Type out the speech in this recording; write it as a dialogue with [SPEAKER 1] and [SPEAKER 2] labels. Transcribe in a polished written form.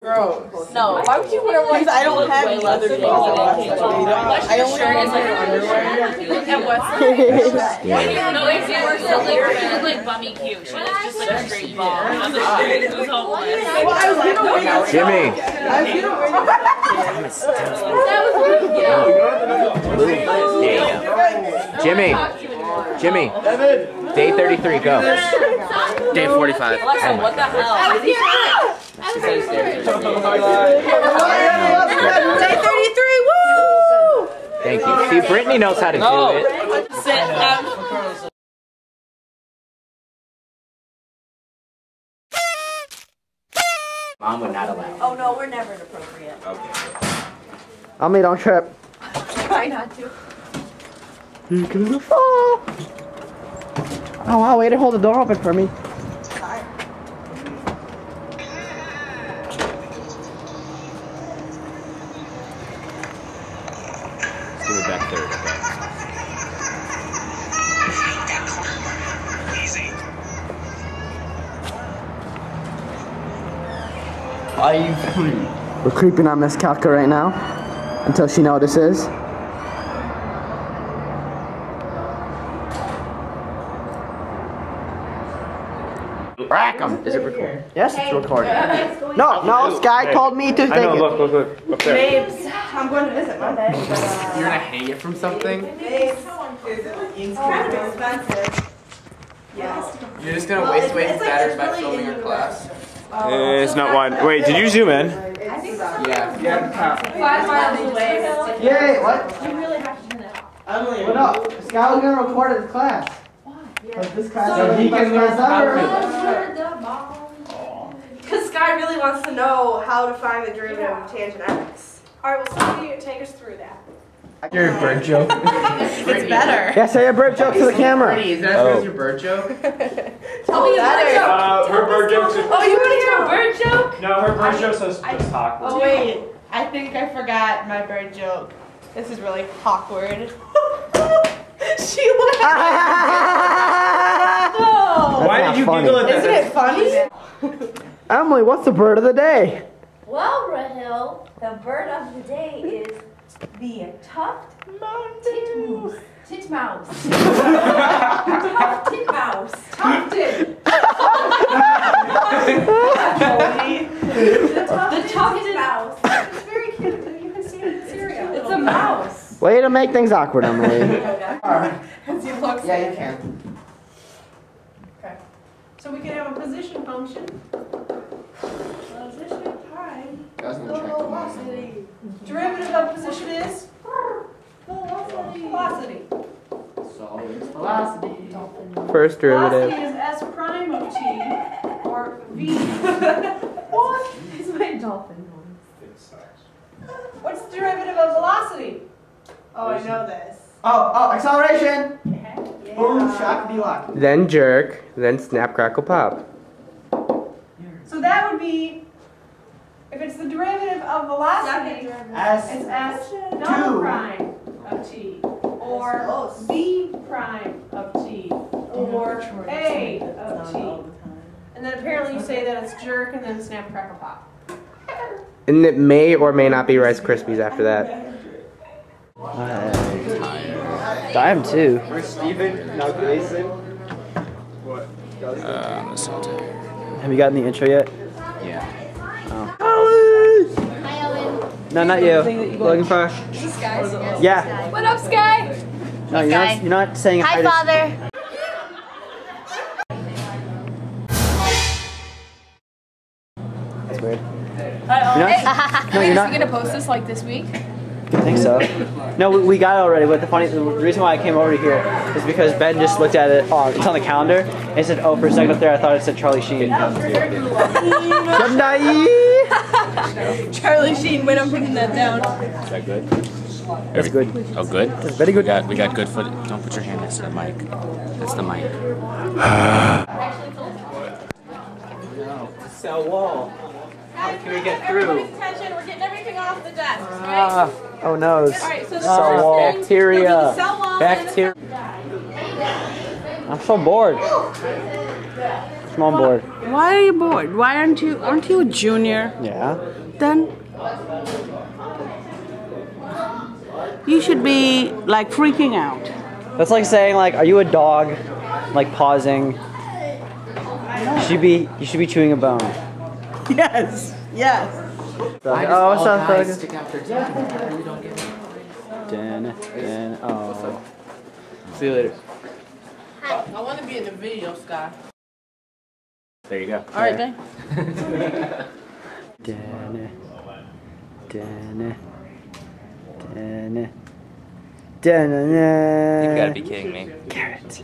[SPEAKER 1] Gross. No, why would you wear one?
[SPEAKER 2] Because I don't have any other things.
[SPEAKER 1] I don't shirt is like underwear. And what's no, if you were so like bummy cute. She was just like a straight ball. On the street, it was homeless.
[SPEAKER 3] Jimmy. Jimmy. Day 33, go. Day 45.
[SPEAKER 1] Alexa, what the hell?
[SPEAKER 2] Day 33, woo!
[SPEAKER 3] Thank you. See, Brittany knows how to do it.
[SPEAKER 1] Sit down.
[SPEAKER 3] Mom would not allow.
[SPEAKER 2] Oh no, we're never inappropriate.
[SPEAKER 3] Okay.
[SPEAKER 4] Mommy, don't trip.
[SPEAKER 2] Try not to.
[SPEAKER 4] You're gonna fall. Oh wow, way to hold the door open for me.
[SPEAKER 3] Let's do it back third, okay?
[SPEAKER 4] We're creeping on Miss Kalka right now until she notices.
[SPEAKER 3] Rack 'em. Is it recording?
[SPEAKER 4] Yes, it's recording. No, Skye told me to take it.
[SPEAKER 3] Look. Up there.
[SPEAKER 2] Babes, I'm going to visit Monday.
[SPEAKER 3] You're gonna hang it from something?
[SPEAKER 2] Babes, it's kind of expensive. Yes.
[SPEAKER 3] You're just gonna waste weight and batters by filming your class?
[SPEAKER 5] It's not one. Wait, did you zoom in?
[SPEAKER 2] I think so.
[SPEAKER 3] Yeah.
[SPEAKER 2] 5 miles away.
[SPEAKER 4] Yay, what?
[SPEAKER 2] You really have to do that.
[SPEAKER 4] What up? Skye was gonna record his class. This class
[SPEAKER 2] So
[SPEAKER 4] he can learn
[SPEAKER 2] Because Skye really wants to know how to find the derivative of tangent x. Alright, well, somebody take us through that.
[SPEAKER 4] Your bird joke.
[SPEAKER 2] It's better.
[SPEAKER 4] Yeah, say a bird joke to the camera.
[SPEAKER 3] Is that your bird joke?
[SPEAKER 2] Tell me a bird joke.
[SPEAKER 5] Her bird joke's
[SPEAKER 2] Oh, you want to hear a bird joke?
[SPEAKER 5] No, her bird joke says talk.
[SPEAKER 6] Oh wait, I think I forgot my bird joke. This is really awkward.
[SPEAKER 2] She laughed.
[SPEAKER 5] Why did you giggle at that?
[SPEAKER 6] Isn't it funny?
[SPEAKER 4] Emily, what's the bird of the day?
[SPEAKER 7] Well, Rahel, the bird of the day is the tuft titmouse. Titmouse. Tuft titmouse. Tufted. The tufted mouse. It's very cute. You can see it in the cereal. It's a mouse.
[SPEAKER 4] Way to make things awkward, Emily.
[SPEAKER 2] Yeah,
[SPEAKER 4] you can.
[SPEAKER 6] Okay. So we can have a position function. Position time. Velocity. Derivative of position is velocity.
[SPEAKER 4] Velocity. First derivative.
[SPEAKER 6] Velocity is S prime of t or v. What? It's my dolphin one. What's the derivative of velocity? Oh, I know this.
[SPEAKER 4] Oh, acceleration.
[SPEAKER 6] Yeah.
[SPEAKER 4] Boom, shock, be locked.
[SPEAKER 3] Then jerk, then snap, crackle, pop.
[SPEAKER 6] So that would be, if it's the derivative of velocity,
[SPEAKER 4] S.
[SPEAKER 6] it's S double prime of t, or b prime of t, or a of t. And then apparently you say that it's jerk and then snap, crackle, pop.
[SPEAKER 3] And it may or may not be Rice Krispies after that.
[SPEAKER 4] I am too.
[SPEAKER 5] Where's Steven? Now Grayson? What?
[SPEAKER 3] I'm so tired.
[SPEAKER 4] Have you gotten the intro yet?
[SPEAKER 3] Yeah.
[SPEAKER 4] No, not you. Looking for. Yeah.
[SPEAKER 7] What up, Skye?
[SPEAKER 4] No, you're not saying
[SPEAKER 7] Hi, Father.
[SPEAKER 4] That's weird.
[SPEAKER 7] You're not gonna post this like this week?
[SPEAKER 4] I think so. No, we got it already, but the reason why I came over here is because Ben just looked at it. Oh, it's on the calendar. And it said, oh, for a second up there, I thought it said Charlie Sheen.
[SPEAKER 2] Charlie Sheen, when I'm putting that down.
[SPEAKER 3] Is that good?
[SPEAKER 4] That's good.
[SPEAKER 3] Oh, good?
[SPEAKER 4] That's very good.
[SPEAKER 3] We got good foot. Don't put your hand next to the mic. That's the mic.
[SPEAKER 4] Cell wall.
[SPEAKER 2] Guys, can we get through? Everybody's attention. We're getting everything off the desks, right?
[SPEAKER 4] Oh no.
[SPEAKER 2] Alright, so
[SPEAKER 4] Cell wall.
[SPEAKER 3] Bacteria.
[SPEAKER 2] cell wall
[SPEAKER 3] Bacteria.
[SPEAKER 4] I'm so bored. small board.
[SPEAKER 8] Why are you bored? Why aren't you a junior?
[SPEAKER 4] Yeah.
[SPEAKER 8] Then you should be like freaking out.
[SPEAKER 4] That's like saying like, are you a dog? Like pausing. You should be chewing a bone.
[SPEAKER 8] Yes, yes.
[SPEAKER 3] Oh, what's up,
[SPEAKER 9] guys stick out their teeth and really don't get it.
[SPEAKER 4] Oh.
[SPEAKER 3] See you later.
[SPEAKER 8] I want to be in the video, Skye.
[SPEAKER 3] There you go.
[SPEAKER 8] All right, thanks.
[SPEAKER 4] You
[SPEAKER 9] You gotta be kidding me.
[SPEAKER 4] Carrot.